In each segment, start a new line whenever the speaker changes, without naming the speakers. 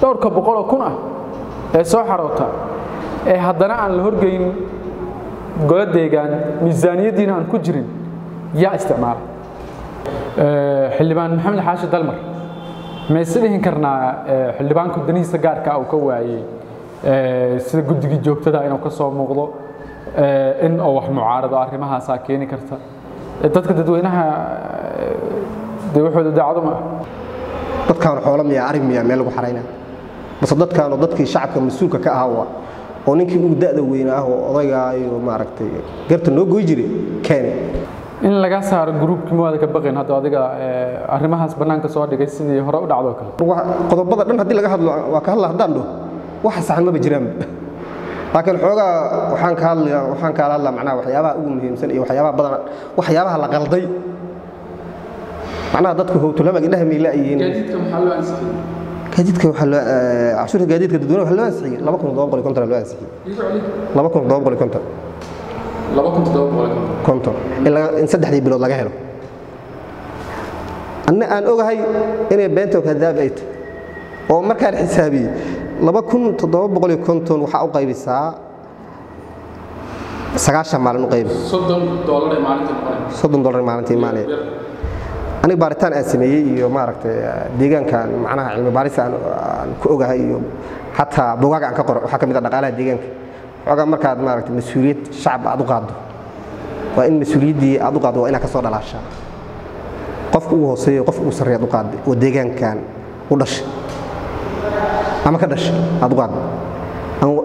dhowrka boqol oo kun ah ee soo xaroota ee haddana aan la horgeyn golo deegaan miisaaniyadiina aan ku jirin yaa isticmaala xildhibaan maxamed xaashi dalmar ma isdhihin karnaa xildhibaanku danihiisa gaarka uu ka waayey sida guddiga joogtada inuu ka soo muuqdo in oo wax mucaarado arrimahaasa keeni karta dadka dadweynaha wuxuu daacado ma
dadkaan xoolo miya arrin miya meel lagu xaraynaa bas dadkaan dadkii shacabka mas'uulka ka ahaa oo ninkii ugu da'da weynaa oo odayga iyo maaragtay garta noo gooy jiray keenay in laga saaro groupkii maada ka baqeen hadda adiga arrimahaas banaanka soo dhigay sidii hore u dhacdo kale qodobada dhan hadii laga hadlo waa ka hadla hadaan dho waxa saxan ma jiraan laakiin xoogaa waxaan ka hadlaa macnaha waxyaabaha ugu muhiimsan iyo waxyaabaha badan waxyaabaha la qalday macnaha dadku howtulama ilaah ma ilaahiin gaadiidka maxaa loo ansixiyay gaadiidka waxa loo cashuurta gaadiidka dadweynaha waxa loo ansixiyay 2250 loo ansixiyay 2250 ilaa in saddexdii bilood laga helo anna aan ogahay inay beento kadaab ay tahay oo markaan xisaabiyo 2750 waxa u qaybisaa 9 maalin u qaybi $30 maalintii maalin aniga baaritaan aan sameeyay iyo maaragtay deegaankan macnaha cilmi baaris aan ku ogahay iyo hatta bogaaga aan ka qoro waxa kamid ah dhaqaalaha deegaanka xogaa markaad maaragtay mas'uuliyad shacab aad u qaado waa in mas'uuliyadii aad u qaado waa inaad ka soo dhalaashaa qofku uu hooseeyo qofku uu sareeyo u qaado oo deegaankan u dhashay ama ka dhashay aad u qaado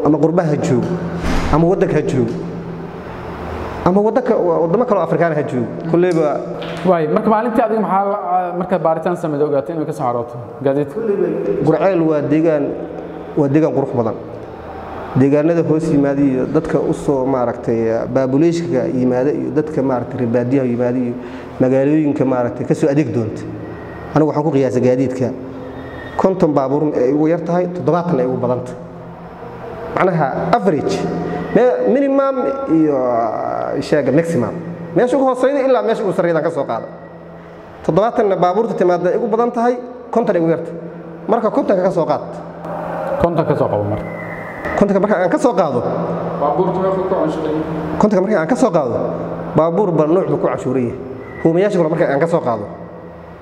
ama qurbaha joogo ama wadanka joogo ama wadamo kale oo Afrikaan ha joogo kulleyba way marka maalintii adiga maxaa marka baaritaan sameeyo ogaatay inay ka soo xarooto gaadiid Gurceel waa deegaan qurux badan deegaanada hoos yimaada iyo dadka u soo maaragtay baabuleyshka yimaada iyo dadka maaragtay ribaadiyaha yimaada iyo magaalooyinka maaragtay ka soo adeeg doonta anigu waxaan ku qiyaasay gaadiidka 50 baabuur ay ugu yar tahay 70 ay ugu badan tahay macnaha average minimum iyo sheega maximum meesha ugu hooseeyay ilaa meesha ugu sareeyay ka soo qaado 70 baabuurta timaada ay ugu badan tahay 50 ay ugu yarta marka 50 ka soo qaad 50 ka soo qaado marka konta marka aan ka soo qaado baabuurtu way ku cashuuray konta marka aan ka soo qaado baabuur bal nooc ku cashuuray huumayaasha marka aan ka soo qaado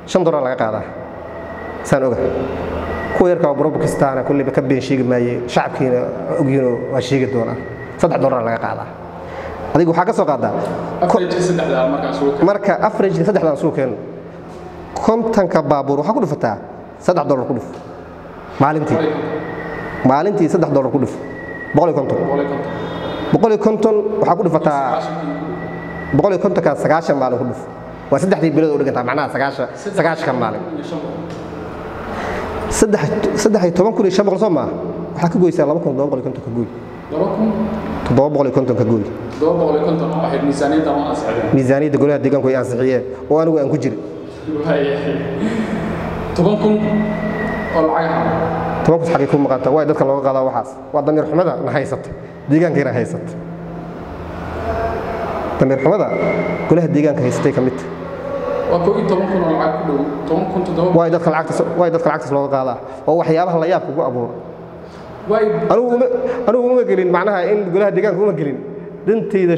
$5 laga qaadaa saan ogahay kuwa yarka oo Pakistan kulliba ka been sheegi maayay shacabkiina ogyiino waa sheegi doonaa $3 laga qaadaa adigu waxa ka soo qaadaa marka average saddexdan soo keen kontanka baabuur waxa ku dhufataa $3 ku dhuf maalintii $3 ku dhuf 150 waxa ku dhufataa 150 ka 9 maalin ku dhuf waa saddexdii bilood u dhiganta macnaha 9 ka maalin 13,500 soo ma waxa ka goysaa 2,250 ka gooy 2,250 ka gooy 2,250 waxa miisaaniyada ma ansixiyeen miisaaniyada golaha deegaanku ay ansixiyeen oo anigu aan ku jirin 10,000 oo lacag tobanku xaqi ku maqanta way dadka looga qaadaa waxaas waa damir xumada na haysata deegaankeena haysata damir xumada golaha deegaanka haystay kamid waa 10,000 oo lacag ku dhow 10,000 way dadka lacagta looga qaadaa oo waxyaabaha la yaab kugu abuur way anigu uma gelin macnaha in golaha deegaanka uma gelin danteyda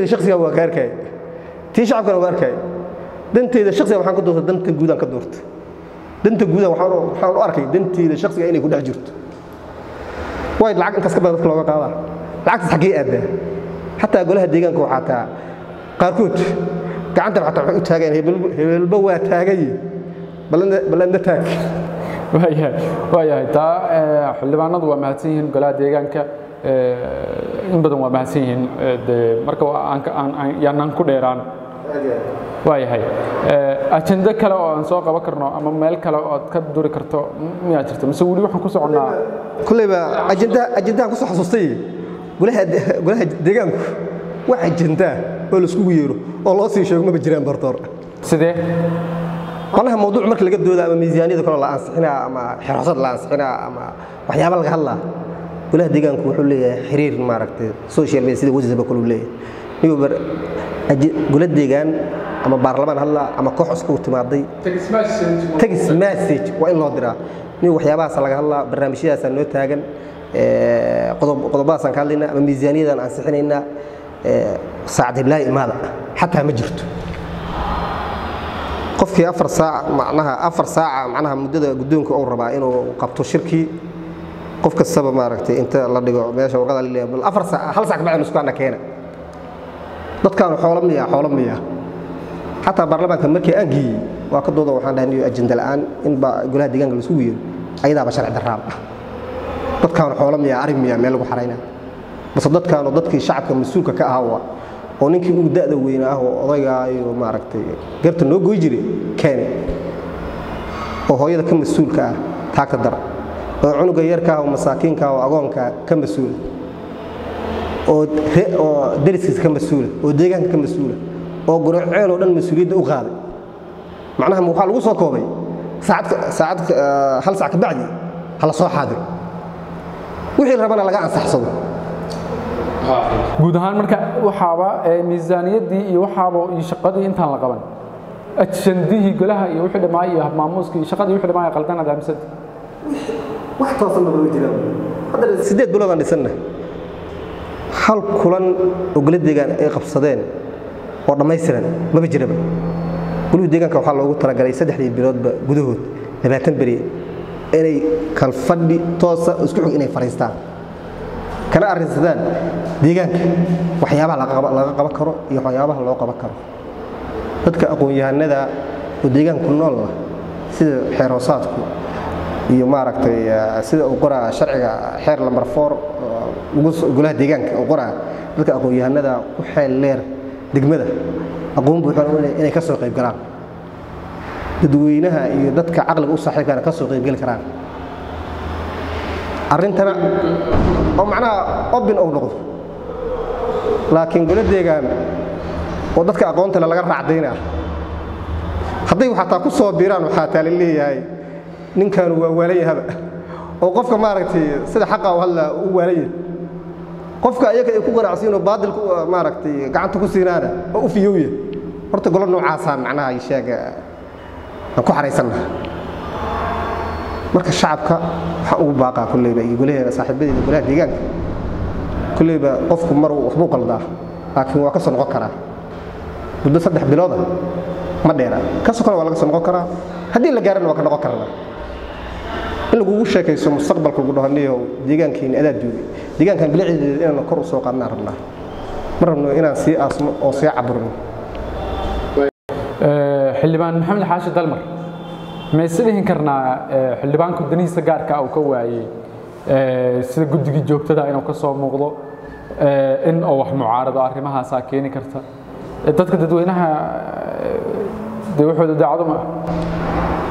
shakhsiga waa ka arkay tii shacabkana waa arkay danteyda shakhsiga waxaan ka doortay danta guud aan ka doortay danta guud waxaan u arkay danteeda shakhsiga inay ku dhex jirto way lacag intaas ka badan dadka looga qaadaa lacagtaas xagee aadaa hatta golaha deegaanka waxa taa qaarkood gacanta waxa u taagan hebelba waa taagay balanda taag waayahay taa xildhibaanadu waa mahadsan yihiin golaha deegaanka in badan waa mahadsan yihiin marka aan ku dheeraan waayahay ajenda kale oo aan soo qaban karno ama meel kale oo aad ka duri karto miyaa jirto mise wali waxaan ku soconaa kulleyba ajenda ku soo xasuustay golaha deegaanku wax ajenda oo la isku yeero oo loo sii sheego ma jiraan bartoor sidee walaha mawduuc marka laga doodo ama miisaaniyada kale la ansixinaa ama xirasad la ansixinaa ama waxyaabo laga hadlaa golaha deegaanku wuxuu leeyahay xiriir maaragtay social media sida wasiirka kale uu leeyahay golaha deegaan ama baarlamaan hadla ama koox isku timaaday text message waa in loo diraa nin waxyaabahaas laga hadlaa barnaamijyadaas noo taagan qodobadaas aan ka hadlaynaa ama miisaaniyadan aan sixinaynaa saacad ilaa imaada xataa ma jirto qofkii 4 saac macnaha muddada guddoonka uu rabaa inuu qabto shirkii qof kastaba maaragtay inta la dhigo meesha warqada la leeyahay bal 4 saac hal saac bacay isku ana keena dadkaan xoolo miya xataa baarlamaanka markii aan geeyey waa ka dooda waxaan dhahnay ajenda la'aan in ba golaha deegaanka la isugu yeero ayadaaba sharci darraab ah dadkaan xoolo miya arrin miya meel lagu xaraynaa bas dadkii shacabka mas'uulka ka ahaa oo ninkii ugu da'da weynaa oo odayga iyo maaragtay garta noo gooy jiray keen oo hooyada ka mas'uulka ah taagta dar oo cunuga yarka ah oo masaakiinka oo agoonka ka mas'uul oo deriskiisa ka mas'uul oo deegaanka ka mas'uul oo gurceel oo dhan mas'uuliyadda u qaaday macnaha waxa lagu soo koobay saacad hal saac ka bacdi hala soo xaadir wixii rabana laga ansaxsado
guud ahaan marka waxaaba miisaaniyaddii iyo waxaaba iyo shaqadii intaan la qaban ajandihii golaha iyo wixii dhamaa iyo maamuuska iyo shaqadii wixii dhamaa qaldan adaamsan
wax toosan ma wajiro hadda 8 bilood aan dhisannay hal kulan oo golaha deegaan ay qabsadeen oo dhammaystiran ma jiraba golaha deegaanka waxa loogu talagalay 3 biloodba gudahood 20 bari inay kal fadhi toosa isku xig inay fariistaan kana arrinsadaan deegaanka waxyaabaha laga qaban karo iyo waxyaabaha loo qaban karo dadka aqoon-yahanada oo deegaanka nool ah sida xeer hoosaadku iyo maaragtay sida uu qoraa sharciga xeer lambar 4 ugu golaha deegaanka uu qoraa dadka aqoon-yahanada ku xeel leer degmada aqoon buuxan inay ka soo qayb galaan dadweynaha iyo dadka caqliga u saaxiibkana ka soo qayb gali karaan arrintana oo macnaha open oo noqdo laakiin golaha deegaan oo dadka aqoonta laga raacdayna hadday waxa taa ku soo biiraan waxa taa leeyahay ninkan waa walayahaba oo qofka maaragtay sida xaqa oo hal u walay qofka ayaga ay ku ganacsiino baadil ku maaragtay gacanta ku siinaana oo u fiyow horta golo noocaas ah macnaha ay sheega ku xareysanaa marka shacabka waxa uu baaqaa kulleeyba iyo golaha saaxiibada golaha deegaanka kulleeyba qofku mar uu waxbu qaldaa laakiin waa ka soo noqon karaa muddo 3 bilood ma dheera ka soo kale waa laga soo noqon karaa haddii la gaarana waa ka noqon karaa in lagu sheekayso mustaqbalka lagu dhahanayo deegaankiina aad joogay deegaankan bilicdeeda inaan kor u soo qaadnaa rabnaa marabno inaan sii aasmo oo sii caburno
xildhibaan maxamed xaashi dalmar ma islihin karnaa xildhibaanku danihiisa gaarka uu ka waayay sida guddiga joogtada inuu ka soo muuqdo in oo wax mucaarado arrimahaas keeni karta dadka dadweynaha wuxuu daacado ma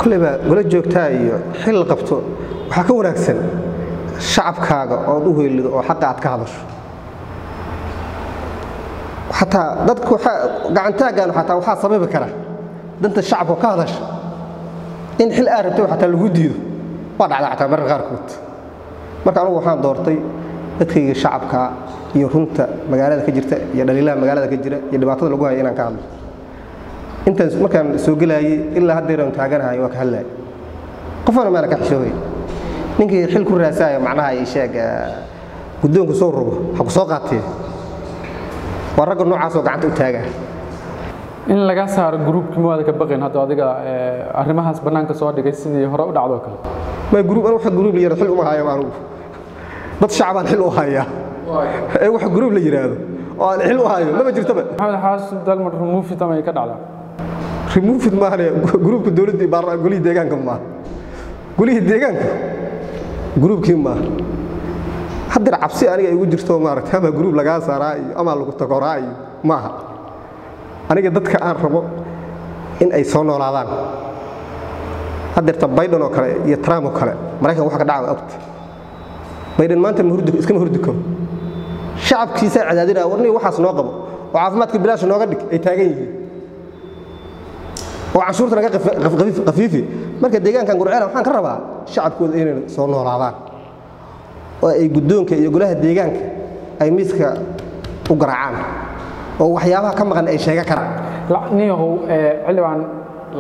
kulliba golo joogtaa iyo xil qabto waxa ka wanaagsan shacabkaaga oo u heelido oo xaq aad ka hadasho حتى dadku gacantaagan xataa waxa sababi kara danta shacabka ka hadasha in xil aarabto xataa lagu diido waa dhacda xataa mar qaarkood marka anigu waxaan doortay dadkayga shacabka iyo runta magaalada ka jirta iyo dhaliilaha magaalada ka jira iyo dhibaatada lagu hayo inaan ka hadlo intaas markaan soo galayay ilaa haddeeran taaganahay waa ka hadlay qofna ma ka xishooy ninkii xil ku raasaayo macnaha ay sheeg guddoonka soo rubo ha ku soo qaatay wararka noocaas oo gacanta u taaga
in laga saaro groupkii maada ka baqeen hadda adiga arrimahaas banaanka soo dhigay sidii hore u dhacdo kale
ma group anu waxa group la yiraahdo xil uma hayo anigu dad shacabaan xil u haya ee waxa group la yiraahdo oo aan xil u hayo lama jirtaba
maxamed xaashi dalmar remove tamay ka dhacda
remove ma hare groupka dawladda baarlamaanka goliga deegaanka ma goliga deegaanka groupkii ma haddii cabsi aniga igu jirto maaragtay ama group laga saaray ama lagu tagoray maaha aniga dadka aan rabo in ay soo noolaadaan haddii Biden oo kale iyo Trump oo kale Mareykan waxa ka dhacay ogta Biden maanta iska hurdi karo shacabkiisa cadaadina warnii waxaas noo qabo oo caafimaadka bilaash nooga dhig ay taagan yihiin oo cashuurta naga qafiifi marka deegaankan gurceel waxaan ka rabaa shacabkooda inay soo noolaadaan oo ay guddoonka iyo golaha deegaanka ay miiska u garaacaan oo waxyaabaha ka maqan ay sheega karaan
lacniyahu xilibaan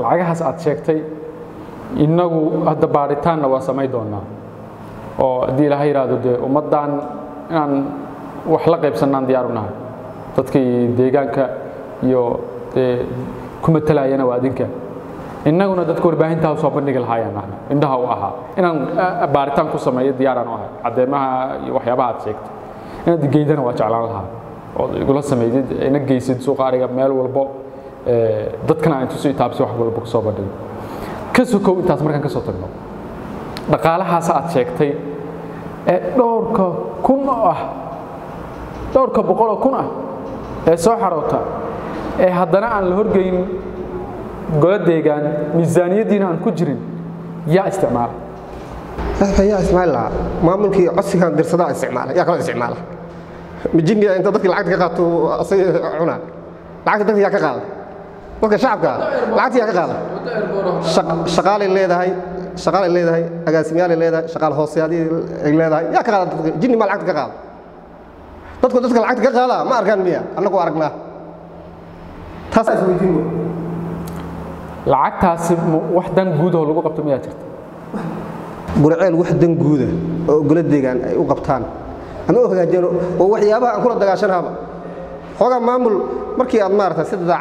lacagahaas aad sheegtay inagu hadda baaritaanna waa samay doonaa oo hadii ilaahay yiraahdo de ummadan inaan wax la qaybsanaan diyaar u nahay dadkii deegaanka iyo kuma talaayana waa adinka innaguna dadku warbaahinta soo bandhigi lahaayeen indhaha u ahaa inaan baaritaan ku sameeyo diyaaraan u ahay cadeemaha iyo waxyaabaha aad sheegtay inaad geydana waa jeclaan lahaa oo igula sameeyay ina geysid suuqa ariga meel walbo dadkana intu soo taabsi wax walba ku soo bandhigo ka soo intaas markaan ka soo tagno dhaqaalahaas aad sheegtay dhowrka kun ah dhowrka boqol kun ah soo xaroota haddana aan la horgeyn golo deegaan miisaaniyadiina aan ku jirin yaa isticmaala
yaa isticmaala maamulkii codsigan dirsadaa isticmaala yaa kala isticmaala mijinniya inta dadkii lacagta ka qaato asay cuna lacagta dadkii yaa ka qaada dadka shacabka lacagta yaa ka qaada shaqaalay leedahay agaasimayaal leedahay shaqaal hooseyaadii ay leedahay yaa ka qaada jinni ma lacagta ka qaada dadka lacagta ka qaada ma arkaan miya annagu aragnaa taas isweydiino
lacagtaasi wax dan guud oo lagu qabto miyaa jirta
gurceel wax dan guud oo golo deegaan ay u qabtaan ama u hagaajino oo waxyaabaha aan kula dagaashanaaba xogaa maamul markii aad maartay sida